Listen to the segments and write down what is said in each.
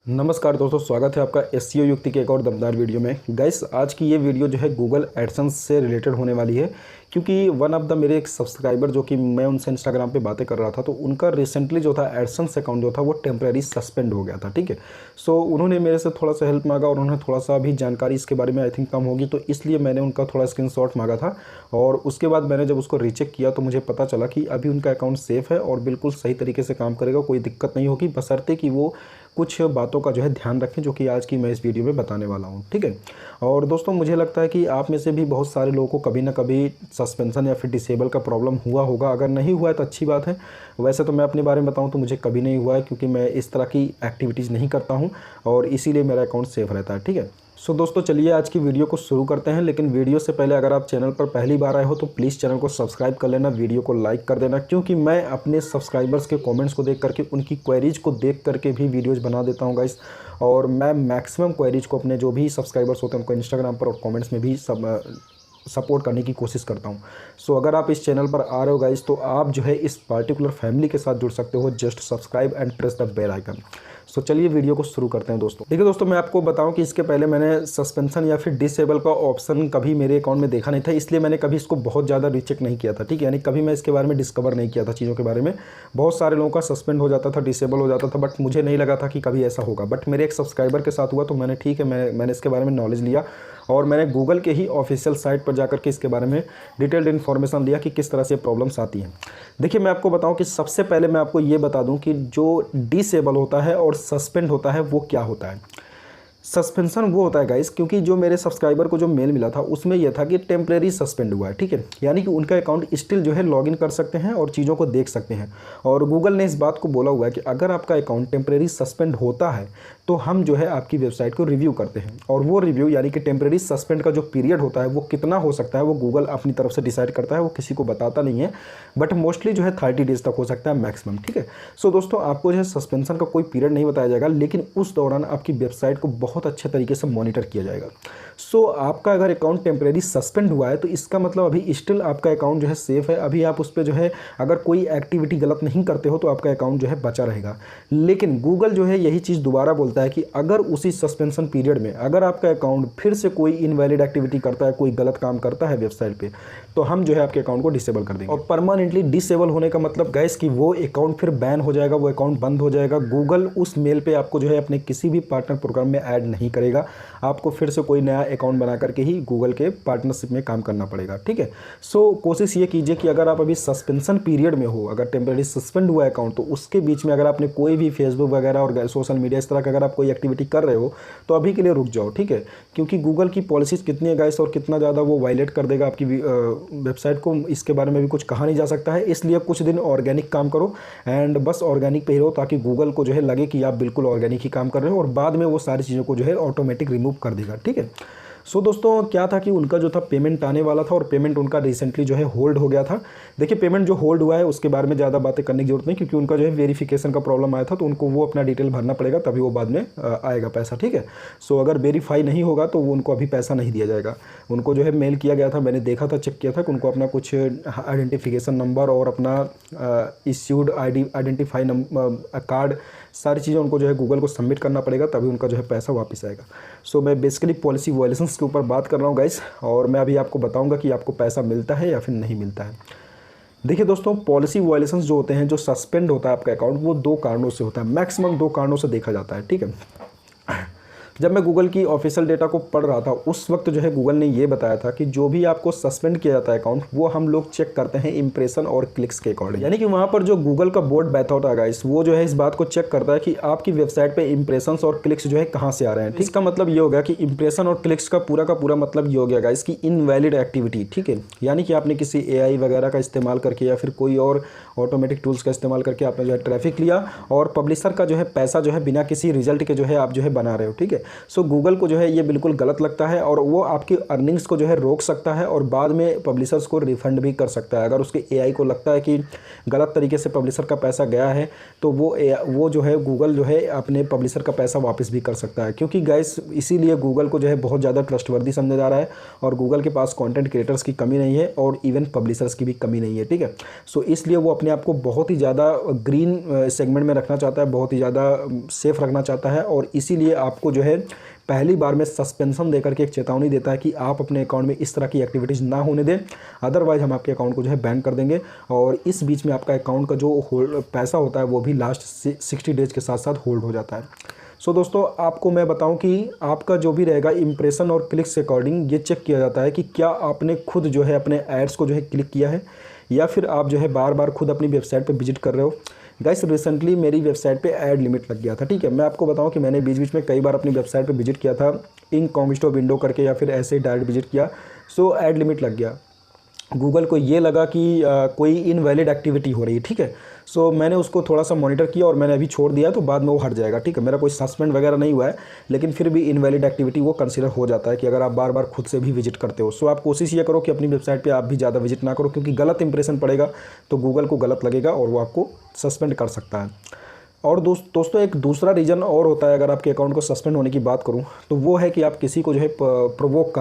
नमस्कार दोस्तों, स्वागत है आपका एसईओ युक्ति के एक और दमदार वीडियो में। गाइस, आज की ये वीडियो जो है गूगल एडसेंस से रिलेटेड होने वाली है, क्योंकि वन ऑफ द मेरे एक सब्सक्राइबर जो कि मैं उनसे इंस्टाग्राम पे बातें कर रहा था, तो उनका रिसेंटली जो था एडसेंस अकाउंट जो था वो टेम्परेरी सस्पेंड हो गया था। ठीक है, सो उन्होंने मेरे से थोड़ा सा हेल्प मांगा और उन्होंने थोड़ा सा अभी जानकारी इसके बारे में आई थिंक कम होगी, तो इसलिए मैंने उनका थोड़ा स्क्रीनशॉट मांगा था। और उसके बाद मैंने जब उसको रीचेक किया तो मुझे पता चला कि अभी उनका अकाउंट सेफ़ है और बिल्कुल सही तरीके से काम करेगा, कोई दिक्कत नहीं होगी, बशर्ते कि वो कुछ बातों का जो है ध्यान रखें, जो कि आज की मैं इस वीडियो में बताने वाला हूं। ठीक है, और दोस्तों मुझे लगता है कि आप में से भी बहुत सारे लोगों को कभी ना कभी सस्पेंशन या फिर डिसेबल का प्रॉब्लम हुआ होगा। अगर नहीं हुआ है तो अच्छी बात है। वैसे तो मैं अपने बारे में बताऊं तो मुझे कभी नहीं हुआ है, क्योंकि मैं इस तरह की एक्टिविटीज़ नहीं करता हूँ और इसीलिए मेरा अकाउंट सेफ रहता है। ठीक है, सो दोस्तों चलिए आज की वीडियो को शुरू करते हैं। लेकिन वीडियो से पहले अगर आप चैनल पर पहली बार आए हो तो प्लीज़ चैनल को सब्सक्राइब कर लेना, वीडियो को लाइक कर देना, क्योंकि मैं अपने सब्सक्राइबर्स के कमेंट्स को देख करके, उनकी क्वेरीज को देख करके भी वीडियोज़ बना देता हूं गाइस। और मैं मैक्सिमम क्वेरीज को अपने जो भी सब्सक्राइबर्स होते हैं उनको इंस्टाग्राम पर और कमेंट्स में भी सपोर्ट करने की कोशिश करता हूँ। सो अगर आप इस चैनल पर आ रहे हो गाइस, तो आप जो है इस पार्टिकुलर फैमिली के साथ जुड़ सकते हो। Just subscribe and press the bell icon. So चलिए वीडियो को शुरू करते हैं दोस्तों। देखिए दोस्तों, मैं आपको बताऊं कि इसके पहले मैंने सस्पेंशन या फिर डिसेबल का ऑप्शन कभी मेरे अकाउंट में देखा नहीं था, इसलिए मैंने कभी इसको बहुत ज़्यादा रीचेक नहीं किया था। ठीक है, यानी कभी मैं इसके बारे में डिस्कवर नहीं किया था चीज़ों के बारे में। बहुत सारे लोगों का सस्पेंड हो जाता था, डिसेबल हो जाता था, बट मुझे नहीं लगा था कि कभी ऐसा होगा। बट मेरे एक सब्सक्राइबर के साथ हुआ, तो मैंने ठीक है मैंने इसके बारे में नॉलेज लिया और मैंने गूगल के ही ऑफिशियल साइट पर जाकर के इसके बारे में डिटेल्ड इन्फॉर्मेशन लिया कि किस तरह से प्रॉब्लम्स आती हैं। देखिए, मैं आपको बताऊं कि सबसे पहले मैं आपको ये बता दूं कि जो डिसेबल होता है और सस्पेंड होता है वो क्या होता है। सस्पेंशन वो होता है गाइस, क्योंकि जो मेरे सब्सक्राइबर को जो मेल मिला था उसमें यह था कि टेम्परेरी सस्पेंड हुआ है। ठीक है, यानी कि उनका अकाउंट स्टिल जो है लॉगिन कर सकते हैं और चीज़ों को देख सकते हैं। और गूगल ने इस बात को बोला हुआ है कि अगर आपका अकाउंट टेम्परेरी सस्पेंड होता है तो हम जो है आपकी वेबसाइट को रिव्यू करते हैं। और वो रिव्यू यानी कि टेम्परेरी सस्पेंड का जो पीरियड होता है वो कितना हो सकता है, वो गूगल अपनी तरफ से डिसाइड करता है, वो किसी को बताता नहीं है, बट मोस्टली जो है 30 डेज तक हो सकता है मैक्सिमम। ठीक है, सो दोस्तों आपको जो है सस्पेंशन का कोई पीरियड नहीं बताया जाएगा, लेकिन उस दौरान आपकी वेबसाइट को बहुत अच्छे तरीके से मॉनिटर किया जाएगा। सो आपका अगर अकाउंट टेम्परेरी सस्पेंड हुआ है तो इसका मतलब अभी स्टिल आपका अकाउंट जो है सेफ है। अभी आप उस पर जो है अगर कोई एक्टिविटी गलत नहीं करते हो तो आपका अकाउंट जो है बचा रहेगा। लेकिन गूगल जो है यही चीज़ दोबारा बोलता है कि अगर उसी सस्पेंशन पीरियड में अगर आपका अकाउंट फिर से कोई इनवैलिड एक्टिविटी करता है, कोई गलत काम करता है वेबसाइट पे, तो हम जो है आपके अकाउंट को डिसेबल कर देंगे। और परमानेंटली डिसेबल होने का मतलब गाइस कि वो अकाउंट फिर बैन हो जाएगा, वो अकाउंट बंद हो जाएगा। गूगल उस मेल पे आपको जो है अपने किसी भी पार्टनर प्रोग्राम में ऐड नहीं करेगा। आपको फिर से कोई नया अकाउंट बना करके ही गूगल के पार्टनरशिप में काम करना पड़ेगा। ठीक है, सो कोशिश ये कीजिए कि अगर आप अभी सस्पेंशन पीरियड में हो, अगर टेम्परेरी सस्पेंड हुआ अकाउंट, तो उसके बीच में अगर आपने कोई भी फेसबुक वगैरह और सोशल मीडिया इस तरह का अगर आप कोई एक्टिविटी कर रहे हो तो अभी के लिए रुक जाओ। ठीक है, क्योंकि गूगल की पॉलिसीज़ कितनी है गाइस और कितना ज़्यादा वो वायलेट कर देगा आपकी वेबसाइट को, इसके बारे में भी कुछ कहा नहीं जा सकता है। इसलिए कुछ दिन ऑर्गेनिक काम करो एंड बस ऑर्गेनिक पे ही रहो, ताकि गूगल को जो है लगे कि आप बिल्कुल ऑर्गेनिक ही काम कर रहे हो, और बाद में वो सारी चीज़ों को जो है ऑटोमेटिक रिमूव कर देगा। ठीक है, सो दोस्तों क्या था कि उनका जो था पेमेंट आने वाला था और पेमेंट उनका रिसेंटली जो है होल्ड हो गया था। देखिए, पेमेंट जो होल्ड हुआ है उसके बारे में ज़्यादा बातें करने की जरूरत नहीं, क्योंकि उनका जो है वेरिफिकेशन का प्रॉब्लम आया था, तो उनको वो अपना डिटेल भरना पड़ेगा, तभी वो बाद में आएगा पैसा। ठीक है, सो अगर वेरीफाई नहीं होगा तो वो उनको अभी पैसा नहीं दिया जाएगा। उनको जो है मेल किया गया था, मैंने देखा था, चेक किया था कि उनको अपना कुछ आइडेंटिफिकेशन नंबर और अपना इश्यूड आइडेंटिफाई कार्ड, सारी चीज़ें उनको जो है गूगल को सबमिट करना पड़ेगा, तभी उनका जो है पैसा वापस आएगा। सो मैं बेसिकली पॉलिसी वायलेशंस के ऊपर बात कर रहा हूँ गाइस, और मैं अभी आपको बताऊंगा कि आपको पैसा मिलता है या फिर नहीं मिलता है। देखिए दोस्तों, पॉलिसी वायलेशंस जो होते हैं, जो सस्पेंड होता है आपका अकाउंट, वो दो कारणों से होता है, मैक्सिमम दो कारणों से देखा जाता है। ठीक है, जब मैं गूगल की ऑफिशियल डेटा को पढ़ रहा था उस वक्त जो है गूगल ने ये बताया था कि जो भी आपको सस्पेंड किया जाता है अकाउंट, वो हम लोग चेक करते हैं इंप्रेशन और क्लिक्स के अकॉर्डिंग। यानी कि वहाँ पर जो गूगल का बोर्ड बैठा होता है गाइस, वो जो है इस बात को चेक करता है कि आपकी वेबसाइट पे इंप्रेशंस और क्लिक्स जो है कहाँ से आ रहे हैं। ठीक, इसका मतलब ये हो गया कि इंप्रेशन और क्लिक्स का पूरा मतलब ये हो गया गाइस कि इनवैलिड एक्टिविटी। ठीक है, यानी कि आपने किसी AI वगैरह का इस्तेमाल करके या फिर कोई और ऑटोमेटिक टूल्स का इस्तेमाल करके आपने जो है ट्रैफिक लिया और पब्लिशर का जो है पैसा जो है बिना किसी रिजल्ट के जो है आप जो है बना रहे हो। ठीक है, सो गूगल को जो है ये बिल्कुल गलत लगता है और वो आपकी अर्निंग्स को जो है रोक सकता है और बाद में पब्लिशर्स को रिफंड भी कर सकता है। अगर उसके एआई को लगता है कि गलत तरीके से पब्लिशर का पैसा गया है तो वो जो है गूगल जो है अपने पब्लिशर का पैसा वापस भी कर सकता है, क्योंकि गाइस इसीलिए गूगल को जो है बहुत ज़्यादा ट्रस्टवर्दी समझा जा रहा है और गूगल के पास कंटेंट क्रिएटर्स की कमी नहीं है और इवन पब्लिशर्स की भी कमी नहीं है, ठीक है। सो इसलिए वो अपने आप को बहुत ही ज़्यादा ग्रीन सेगमेंट में रखना चाहता है, बहुत ही ज़्यादा सेफ रखना चाहता है और इसीलिए आपको जो है पहली बार में सस्पेंशन देकर के एक चेतावनी देता है कि आप अपने अकाउंट में इस तरह की एक्टिविटीज़ ना होने दें, अदरवाइज़ हम आपके अकाउंट को जो है बैन कर देंगे। और इस बीच में आपका अकाउंट का जो पैसा होता है वो भी लास्ट 60 डेज़ के साथ साथ होल्ड हो जाता है। सो दोस्तों आपको मैं बताऊं कि आपका जो भी रहेगा इंप्रेशन और क्लिक्स के अकॉर्डिंग ये चेक किया जाता है कि क्या आपने खुद जो है अपने एड्स को जो है क्लिक किया है या फिर आप जो है बार बार खुद अपनी वेबसाइट पे विजिट कर रहे हो। गाइस रिसेंटली मेरी वेबसाइट पे ऐड लिमिट लग गया था, ठीक है। मैं आपको बताऊं कि मैंने बीच बीच में कई बार अपनी वेबसाइट पे विजिट किया था, इनकॉग्निटो विंडो करके या फिर ऐसे डायरेक्ट विजिट किया, सो ऐड लिमिट लग गया। गूगल को ये लगा कि कोई इनवैलिड एक्टिविटी हो रही है, ठीक है। सो मैंने उसको थोड़ा सा मॉनिटर किया और मैंने अभी छोड़ दिया, तो बाद में वो हट जाएगा, ठीक है। मेरा कोई सस्पेंड वगैरह नहीं हुआ है, लेकिन फिर भी इनवैलिड एक्टिविटी वो कंसीडर हो जाता है कि अगर आप बार बार खुद से भी विजिट करते हो। सो आप कोशिश ये करो कि अपनी वेबसाइट पे आप भी ज़्यादा विजिट ना करो, क्योंकि गलत इंप्रेशन पड़ेगा तो गूगल को गलत लगेगा और वो आपको सस्पेंड कर सकता है। और दोस्तों एक दूसरा रीज़न और होता है, अगर आपके अकाउंट को सस्पेंड होने की बात करूं तो वो है कि आप किसी को जो है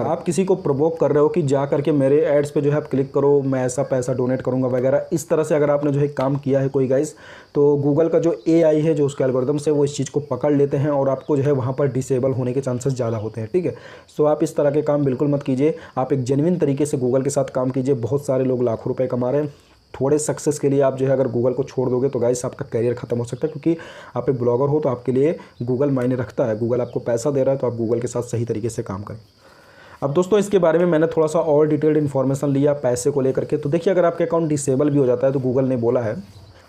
आप किसी को प्रोवोक कर रहे हो कि जा करके मेरे एड्स पे जो है आप क्लिक करो, मैं ऐसा पैसा डोनेट करूंगा वगैरह। इस तरह से अगर आपने जो है काम किया है कोई गाइस, तो गूगल का जो एआई है, जो उसके एल्गोरिथम्स है, वो इस चीज़ को पकड़ लेते हैं और आपको जो है वहाँ पर डिसेबल होने के चांसेस ज़्यादा होते हैं, ठीक है। सो आप इस तरह के काम बिल्कुल मत कीजिए, आप एक जेन्युइन तरीके से गूगल के साथ काम कीजिए। बहुत सारे लोग लाखों रुपये कमा रहे हैं, थोड़े सक्सेस के लिए आप जो है अगर गूगल को छोड़ दोगे तो गाइस आपका करियर खत्म हो सकता है, क्योंकि आप एक ब्लॉगर हो तो आपके लिए गूगल मायने रखता है, गूगल आपको पैसा दे रहा है तो आप गूगल के साथ सही तरीके से काम करें। अब दोस्तों इसके बारे में मैंने थोड़ा सा और डिटेल्ड इन्फॉर्मेशन लिया पैसे को लेकर के। तो देखिए अगर आपके अकाउंट डिसेबल भी हो जाता है तो गूगल ने बोला है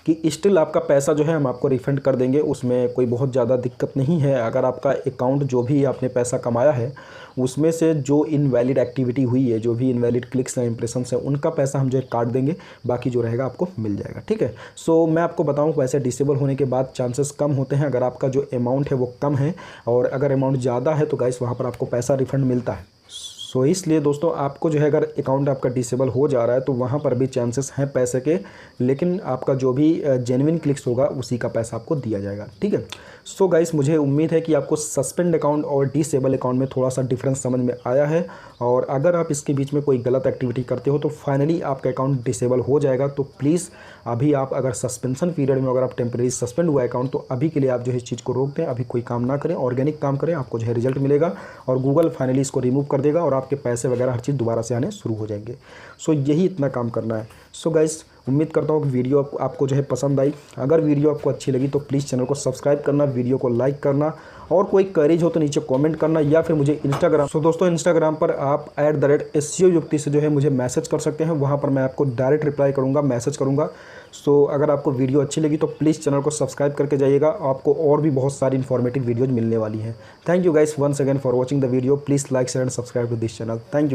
कि स्टिल आपका पैसा जो है हम आपको रिफंड कर देंगे, उसमें कोई बहुत ज़्यादा दिक्कत नहीं है। अगर आपका अकाउंट जो भी आपने पैसा कमाया है उसमें से जो इनवैलिड एक्टिविटी हुई है, जो भी इनवैलिड क्लिक्स हैं, इंप्रेशंस हैं, उनका पैसा हम जो है काट देंगे, बाकी जो रहेगा आपको मिल जाएगा, ठीक है। सो मैं आपको बताऊं पैसे डिसेबल होने के बाद चांसेस कम होते हैं अगर आपका जो अमाउंट है वो कम है, और अगर अमाउंट ज़्यादा है तो गाइस वहाँ पर आपको पैसा रिफंड मिलता है। सो इसलिए दोस्तों आपको जो है अगर अकाउंट आपका डिसेबल हो जा रहा है तो वहाँ पर भी चांसेस हैं पैसे के, लेकिन आपका जो भी जेन्युइन क्लिक्स होगा उसी का पैसा आपको दिया जाएगा, ठीक है। सो गाइस मुझे उम्मीद है कि आपको सस्पेंड अकाउंट और डिसेबल अकाउंट में थोड़ा सा डिफरेंस समझ में आया है, और अगर आप इसके बीच में कोई गलत एक्टिविटी करते हो तो फाइनली आपका अकाउंट डिसेबल हो जाएगा। तो प्लीज़ अभी आप अगर सस्पेंशन पीरियड में अगर आप टेम्परेरी सस्पेंड हुआ अकाउंट तो अभी के लिए आप जो है इस चीज़ को रोक दें, अभी कोई काम ना करें, ऑर्गेनिक काम करें, आपको जो है रिजल्ट मिलेगा और गूगल फाइनली इसको रिमूव कर देगा और आपके पैसे वगैरह हर चीज़ दोबारा से आने शुरू हो जाएंगे। सो यही इतना काम करना है। सो गाइस उम्मीद करता हूँ कि वीडियो आपको जो है पसंद आई। अगर वीडियो आपको अच्छी लगी तो प्लीज़ चैनल को सब्सक्राइब करना, वीडियो को लाइक करना, और कोई क्वेरीज हो तो नीचे कमेंट करना, या फिर मुझे इंस्टाग्राम दोस्तों इंस्टाग्राम पर आप @SEO युक्ति से जो है मुझे मैसेज कर सकते हैं, वहाँ पर मैं आपको डायरेक्ट रिप्लाई करूँगा, मैसेज करूँगा। सो अगर आपको वीडियो अच्छी लगी तो प्लीज़ चैनल को सब्सक्राइब करके जाइएगा, आपको और भी बहुत सारी इन्फॉर्मेटिव वीडियोज़ मिलने वाली हैं। Thank you guys once again for watching the video. Please like share and subscribe to this channel. Thank you.